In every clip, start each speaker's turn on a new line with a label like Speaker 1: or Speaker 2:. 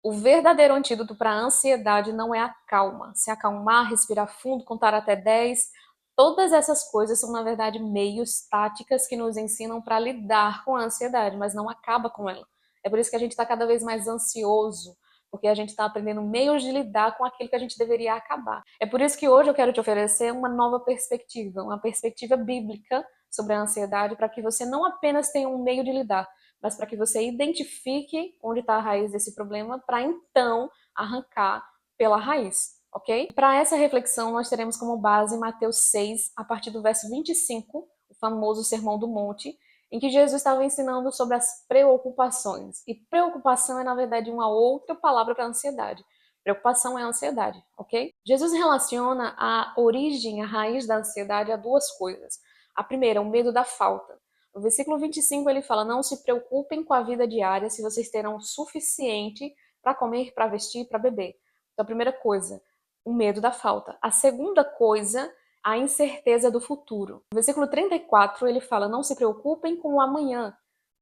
Speaker 1: O verdadeiro antídoto para a ansiedade não é a calma. Se acalmar, respirar fundo, contar até 10. Todas essas coisas são, na verdade, meios, táticas que nos ensinam para lidar com a ansiedade, mas não acaba com ela. É por isso que a gente está cada vez mais ansioso, porque a gente está aprendendo meios de lidar com aquilo que a gente deveria acabar. É por isso que hoje eu quero te oferecer uma nova perspectiva, uma perspectiva bíblica sobre a ansiedade, para que você não apenas tenha um meio de lidar, mas para que você identifique onde está a raiz desse problema, para então arrancar pela raiz, ok? Para essa reflexão, nós teremos como base Mateus 6, a partir do verso 25, o famoso Sermão do Monte, em que Jesus estava ensinando sobre as preocupações. E preocupação é, na verdade, uma outra palavra para ansiedade. Preocupação é ansiedade, ok? Jesus relaciona a origem, a raiz da ansiedade a duas coisas. A primeira, o medo da falta. No versículo 25 ele fala: não se preocupem com a vida diária, se vocês terão o suficiente para comer, para vestir, para beber. Então, a primeira coisa, o medo da falta. A segunda coisa, a incerteza do futuro. No versículo 34 ele fala: não se preocupem com o amanhã,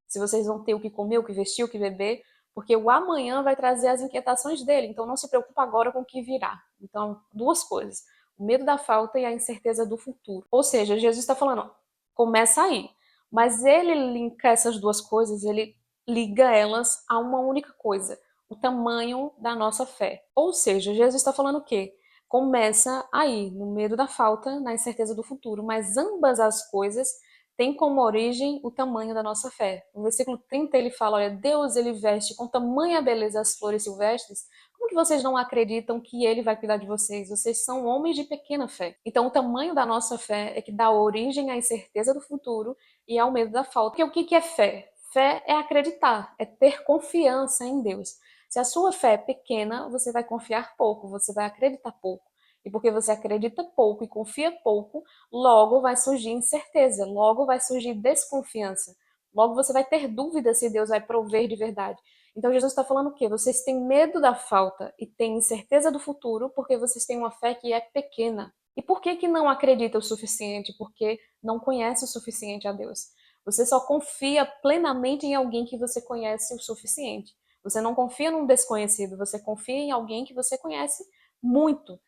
Speaker 1: se vocês vão ter o que comer, o que vestir, o que beber, porque o amanhã vai trazer as inquietações dele. Então, não se preocupa agora com o que virá. Então, duas coisas: o medo da falta e a incerteza do futuro. Ou seja, Jesus está falando: começa aí. Mas ele linka essas duas coisas, ele liga elas a uma única coisa: o tamanho da nossa fé. Ou seja, Jesus está falando o quê? Começa aí, no medo da falta, na incerteza do futuro, mas ambas as coisas têm como origem o tamanho da nossa fé. No versículo 30 ele fala: olha, Deus ele veste com tamanha beleza as flores silvestres. Como que vocês não acreditam que ele vai cuidar de vocês? Vocês são homens de pequena fé. Então, o tamanho da nossa fé é que dá origem à incerteza do futuro e ao medo da falta. Porque o que é fé? Fé é acreditar, é ter confiança em Deus. Se a sua fé é pequena, você vai confiar pouco, você vai acreditar pouco. E porque você acredita pouco e confia pouco, logo vai surgir incerteza, logo vai surgir desconfiança. Logo você vai ter dúvida se Deus vai prover de verdade. Então Jesus está falando o quê? Vocês têm medo da falta e têm incerteza do futuro porque vocês têm uma fé que é pequena. E por que não acredita o suficiente? Porque não conhece o suficiente a Deus. Você só confia plenamente em alguém que você conhece o suficiente. Você não confia num desconhecido, você confia em alguém que você conhece muito.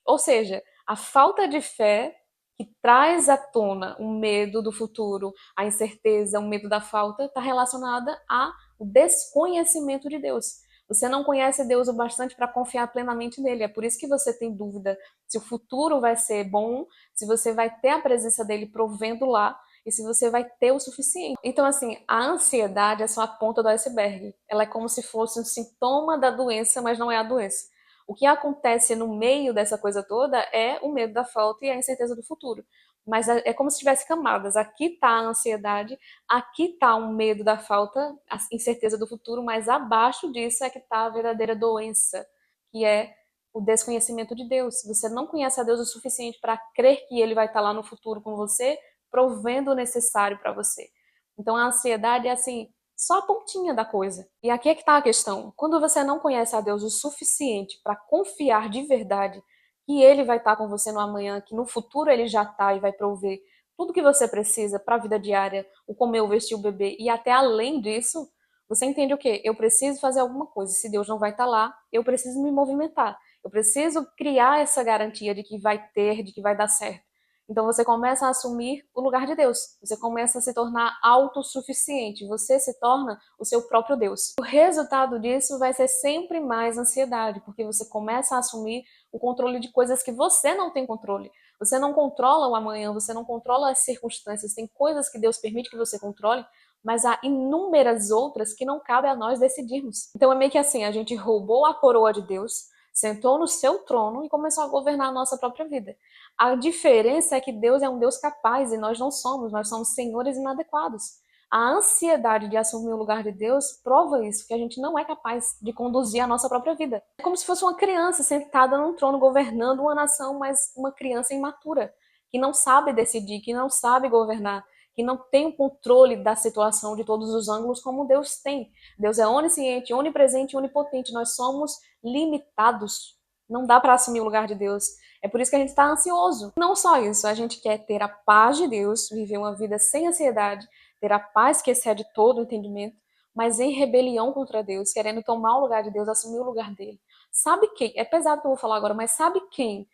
Speaker 1: Ou seja, a falta de fé que traz à tona o medo do futuro, a incerteza, o medo da falta, está relacionada ao desconhecimento de Deus. Você não conhece Deus o bastante para confiar plenamente nele. É por isso que você tem dúvida se o futuro vai ser bom, se você vai ter a presença dele provendo lá e se você vai ter o suficiente. Então, assim, a ansiedade é só a ponta do iceberg. Ela é como se fosse um sintoma da doença, mas não é a doença. O que acontece no meio dessa coisa toda é o medo da falta e a incerteza do futuro. Mas é como se tivesse camadas. Aqui está a ansiedade, aqui está o medo da falta, a incerteza do futuro, mas abaixo disso é que está a verdadeira doença, que é o desconhecimento de Deus. Você não conhece a Deus o suficiente para crer que Ele vai estar lá no futuro com você, provendo o necessário para você. Então a ansiedade é assim, só a pontinha da coisa. E aqui é que está a questão. Quando você não conhece a Deus o suficiente para confiar de verdade que Ele vai estar com você no amanhã, que no futuro Ele já está e vai prover tudo que você precisa para a vida diária, o comer, o vestir, o beber, e até além disso, você entende o quê? Eu preciso fazer alguma coisa. Se Deus não vai estar lá, eu preciso me movimentar. Eu preciso criar essa garantia de que vai ter, de que vai dar certo. Então você começa a assumir o lugar de Deus. Você começa a se tornar autossuficiente. Você se torna o seu próprio Deus. O resultado disso vai ser sempre mais ansiedade, porque você começa a assumir o controle de coisas que você não tem controle. Você não controla o amanhã, você não controla as circunstâncias. Tem coisas que Deus permite que você controle, mas há inúmeras outras que não cabe a nós decidirmos. Então é meio que assim, a gente roubou a coroa de Deus, sentou no seu trono e começou a governar a nossa própria vida. A diferença é que Deus é um Deus capaz e nós somos senhores inadequados. A ansiedade de assumir o lugar de Deus prova isso, que a gente não é capaz de conduzir a nossa própria vida. É como se fosse uma criança sentada num trono governando uma nação, mas uma criança imatura, que não sabe decidir, que não sabe governar, que não tem o controle da situação de todos os ângulos como Deus tem. Deus é onisciente, onipresente e onipotente. Nós somos limitados. Não dá para assumir o lugar de Deus. É por isso que a gente está ansioso. Não só isso, a gente quer ter a paz de Deus, viver uma vida sem ansiedade, ter a paz que excede todo o entendimento, mas em rebelião contra Deus, querendo tomar o lugar de Deus, assumir o lugar dele. Sabe quem? É pesado o que eu vou falar agora, mas sabe quem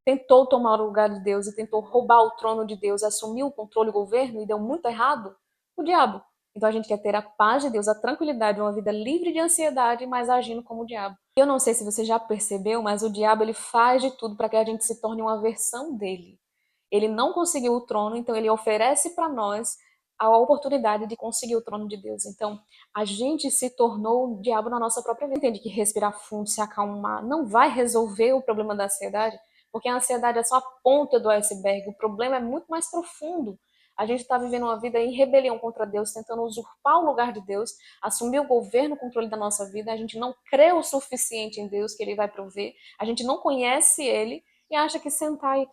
Speaker 1: tentou tomar o lugar de Deus e tentou roubar o trono de Deus, assumir o controle do governo e deu muito errado? O diabo. Então a gente quer ter a paz de Deus, a tranquilidade, uma vida livre de ansiedade, mas agindo como o diabo. Eu não sei se você já percebeu, mas o diabo ele faz de tudo para que a gente se torne uma versão dele. Ele não conseguiu o trono, então ele oferece para nós a oportunidade de conseguir o trono de Deus. Então, a gente se tornou o diabo na nossa própria vida. Entende que respirar fundo, se acalmar, não vai resolver o problema da ansiedade, porque a ansiedade é só a ponta do iceberg. O problema é muito mais profundo. A gente está vivendo uma vida em rebelião contra Deus, tentando usurpar o lugar de Deus, assumir o governo, o controle da nossa vida. A gente não crê o suficiente em Deus que Ele vai prover. A gente não conhece Ele e acha que sentar e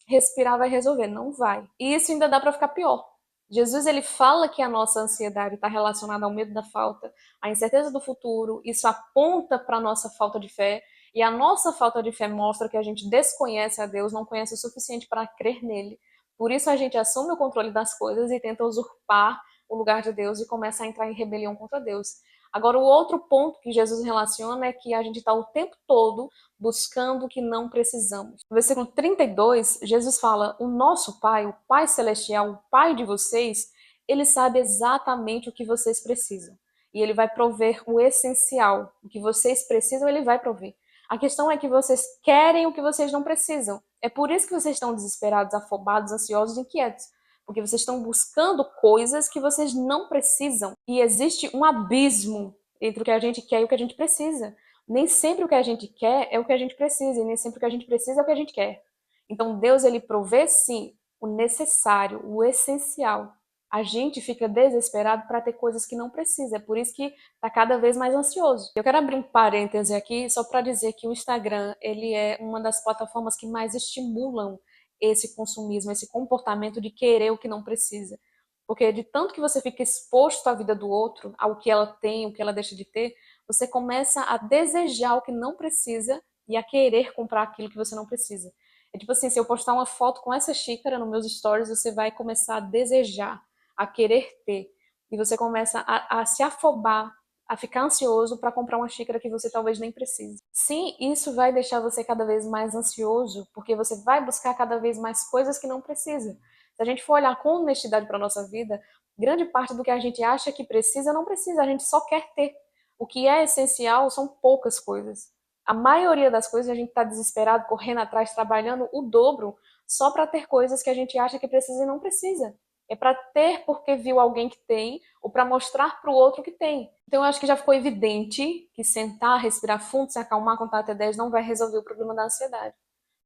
Speaker 1: respirar vai resolver. Não vai. E isso ainda dá para ficar pior. Jesus ele fala que a nossa ansiedade está relacionada ao medo da falta, à incerteza do futuro. Isso aponta para a nossa falta de fé. E a nossa falta de fé mostra que a gente desconhece a Deus, não conhece o suficiente para crer nele. Por isso a gente assume o controle das coisas e tenta usurpar o lugar de Deus e começa a entrar em rebelião contra Deus. Agora, o outro ponto que Jesus relaciona é que a gente está o tempo todo buscando o que não precisamos. No versículo 32, Jesus fala: o nosso Pai, o Pai Celestial, o Pai de vocês, ele sabe exatamente o que vocês precisam. E ele vai prover o essencial. O que vocês precisam, ele vai prover. A questão é que vocês querem o que vocês não precisam. É por isso que vocês estão desesperados, afobados, ansiosos, inquietos. Porque vocês estão buscando coisas que vocês não precisam. E existe um abismo entre o que a gente quer e o que a gente precisa. Nem sempre o que a gente quer é o que a gente precisa, e nem sempre o que a gente precisa é o que a gente quer. Então Deus ele provê sim o necessário, o essencial. A gente fica desesperado para ter coisas que não precisa. É por isso que está cada vez mais ansioso. Eu quero abrir um parêntese aqui só para dizer que o Instagram ele é uma das plataformas que mais estimulam esse consumismo, esse comportamento de querer o que não precisa. Porque de tanto que você fica exposto à vida do outro, ao que ela tem, o que ela deixa de ter, você começa a desejar o que não precisa e a querer comprar aquilo que você não precisa. É tipo assim, se eu postar uma foto com essa xícara nos meus stories, você vai começar a desejar, a querer ter. E você começa a se afobar, a ficar ansioso para comprar uma xícara que você talvez nem precise. Sim, isso vai deixar você cada vez mais ansioso, porque você vai buscar cada vez mais coisas que não precisa. Se a gente for olhar com honestidade para a nossa vida, grande parte do que a gente acha que precisa, não precisa, a gente só quer ter. O que é essencial são poucas coisas. A maioria das coisas a gente está desesperado, correndo atrás, trabalhando o dobro só para ter coisas que a gente acha que precisa e não precisa. É para ter porque viu alguém que tem ou para mostrar para o outro que tem. Então eu acho que já ficou evidente que sentar, respirar fundo, se acalmar, contar até 10 não vai resolver o problema da ansiedade.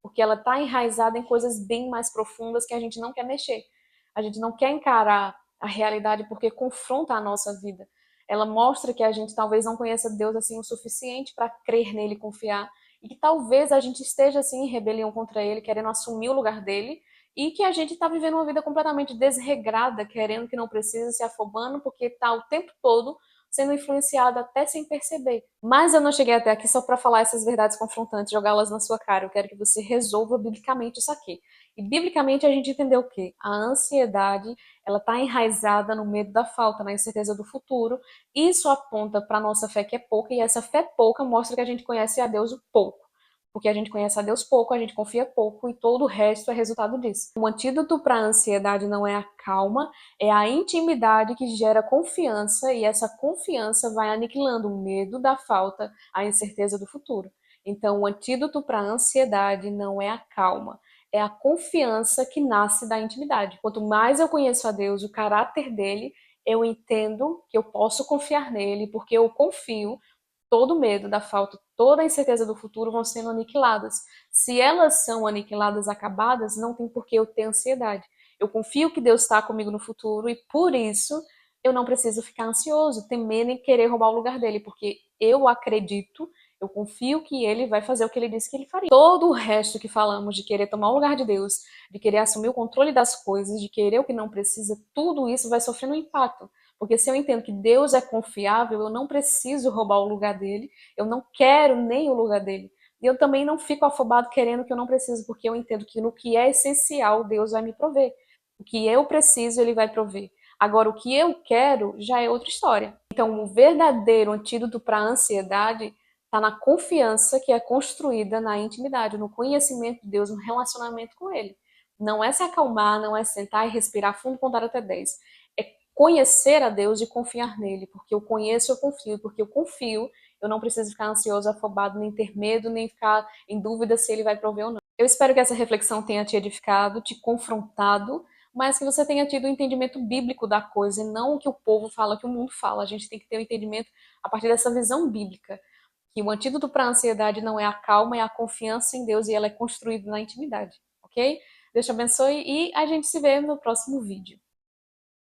Speaker 1: Porque ela está enraizada em coisas bem mais profundas que a gente não quer mexer. A gente não quer encarar a realidade porque confronta a nossa vida. Ela mostra que a gente talvez não conheça Deus assim o suficiente para crer nele e confiar, e que talvez a gente esteja assim em rebelião contra ele, querendo assumir o lugar dele, e que a gente está vivendo uma vida completamente desregrada, querendo que não precisa, se afobando, porque está o tempo todo sendo influenciado até sem perceber. Mas eu não cheguei até aqui só para falar essas verdades confrontantes, jogá-las na sua cara. Eu quero que você resolva biblicamente isso aqui. E biblicamente a gente entendeu o quê? A ansiedade, ela está enraizada no medo da falta, na incerteza do futuro. Isso aponta para a nossa fé que é pouca, e essa fé pouca mostra que a gente conhece a Deus o pouco. Porque a gente conhece a Deus pouco, a gente confia pouco e todo o resto é resultado disso. O antídoto para a ansiedade não é a calma, é a intimidade que gera confiança, e essa confiança vai aniquilando o medo da falta, a incerteza do futuro. Então, o antídoto para a ansiedade não é a calma, é a confiança que nasce da intimidade. Quanto mais eu conheço a Deus, o caráter dele, eu entendo que eu posso confiar nele, porque eu confio, todo o medo da falta, toda a incerteza do futuro vão sendo aniquiladas. Se elas são aniquiladas, acabadas, não tem por que eu ter ansiedade. Eu confio que Deus está comigo no futuro e por isso eu não preciso ficar ansioso, temendo em querer roubar o lugar dele, porque eu acredito, eu confio que ele vai fazer o que ele disse que ele faria. Todo o resto que falamos de querer tomar o lugar de Deus, de querer assumir o controle das coisas, de querer o que não precisa, tudo isso vai sofrendo um impacto. Porque se eu entendo que Deus é confiável, eu não preciso roubar o lugar dele, eu não quero nem o lugar dele. E eu também não fico afobado querendo o que eu não preciso, porque eu entendo que no que é essencial, Deus vai me prover. O que eu preciso, ele vai prover. Agora, o que eu quero já é outra história. Então, o verdadeiro antídoto para a ansiedade está na confiança que é construída na intimidade, no conhecimento de Deus, no relacionamento com Ele. Não é se acalmar, não é sentar e respirar fundo, contar até 10. É conhecer a Deus e confiar nele, porque eu conheço, eu confio, porque eu confio, eu não preciso ficar ansioso, afobado, nem ter medo, nem ficar em dúvida se ele vai prover ou não. Eu espero que essa reflexão tenha te edificado, te confrontado, mas que você tenha tido o um entendimento bíblico da coisa, e não o que o povo fala, o que o mundo fala. A gente tem que ter o um entendimento a partir dessa visão bíblica, que o antídoto para a ansiedade não é a calma, é a confiança em Deus, e ela é construída na intimidade, ok? Deus te abençoe e a gente se vê no próximo vídeo.